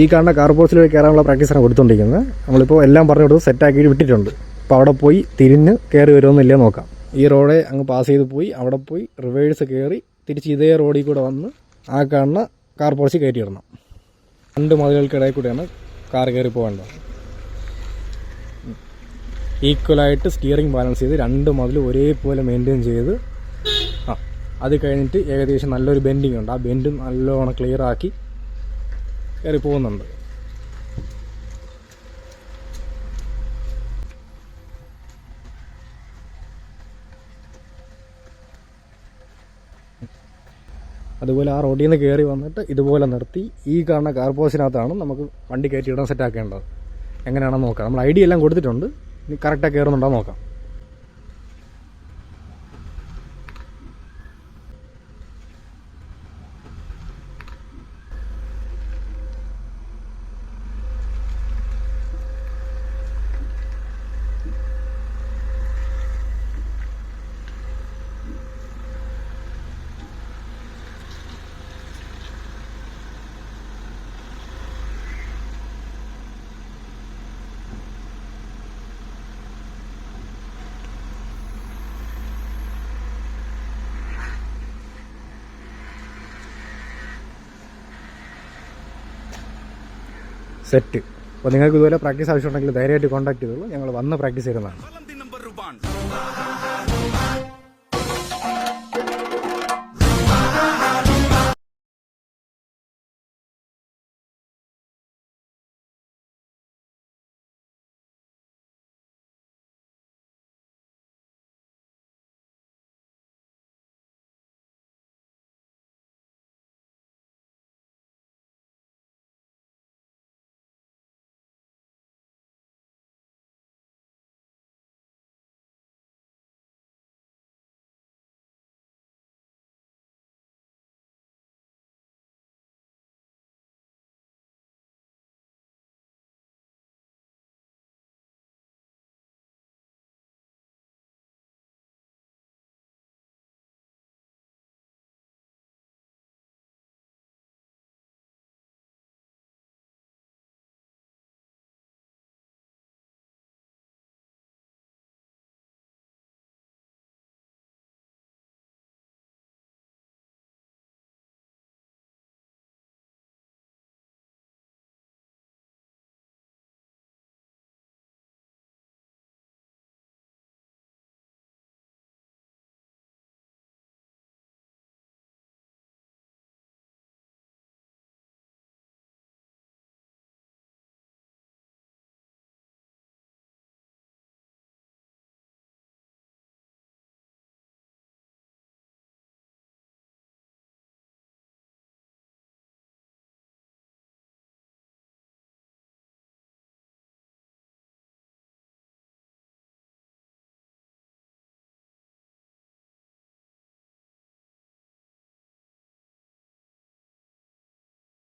ഈ കാണുന്ന കാർ പോർച്ചിൽ കയറാനുള്ള പ്രാക്ടീസാണ് കൊടുത്തുകൊണ്ടിരിക്കുന്നത്. നമ്മളിപ്പോൾ എല്ലാം പറഞ്ഞു കൊടുത്ത് സെറ്റാക്കി വിട്ടിട്ടുണ്ട്. അപ്പോൾ അവിടെ പോയി തിരിഞ്ഞ് കയറി വരുമെന്നില്ല നോക്കാം. ഈ റോഡെ അങ്ങ് പാസ് ചെയ്ത് പോയി അവിടെ പോയി റിവേഴ്സ് കയറി തിരിച്ച് ഇതേ റോഡിൽ കൂടെ വന്ന് ആ കാണുന്ന കാർ പോർച്ചിൽ കയറ്റിയിടണം. 2 മതിലുകൾക്കിടയിൽ കൂടെയാണ് കാർ കയറി പോകേണ്ടത്. ഈക്വലായിട്ട് സ്റ്റിയറിംഗ് ബാലൻസ് ചെയ്ത് 2 മതിൽ ഒരേപോലെ മെയിൻറ്റെയിൻ ചെയ്ത് അത് കഴിഞ്ഞിട്ട് ഏകദേശം നല്ലൊരു ബെൻഡിങ് ഉണ്ട്. ആ ബെൻഡ് നല്ലോണം ക്ലിയർ ആക്കി കയറി പോകുന്നുണ്ട്. അതുപോലെ ആ റോഡിൽ നിന്ന് കയറി വന്നിട്ട് ഇതുപോലെ നിർത്തി ഈ കാണുന്ന കാർ പോർച്ചിനകത്താണ് നമുക്ക് വണ്ടി കയറ്റിയിടാൻ സെറ്റാക്കേണ്ടത്. എങ്ങനെയാണെന്ന് നോക്കാം. നമ്മൾ ഐഡിയ എല്ലാം കൊടുത്തിട്ടുണ്ട്. ഇനി കറക്റ്റാಗಿ കയറുന്നുണ്ടോ നോക്കാം. സെറ്റ്. അപ്പോൾ നിങ്ങൾക്ക് ഇതുപോലെ പ്രാക്ടീസ് ആവശ്യമുണ്ടെങ്കിൽ ധൈര്യമായിട്ട് കോൺടാക്ട് ചെയ്തോളൂ. ഞങ്ങൾ വന്ന് പ്രാക്ടീസ് ചെയ്യുന്നതാണ്.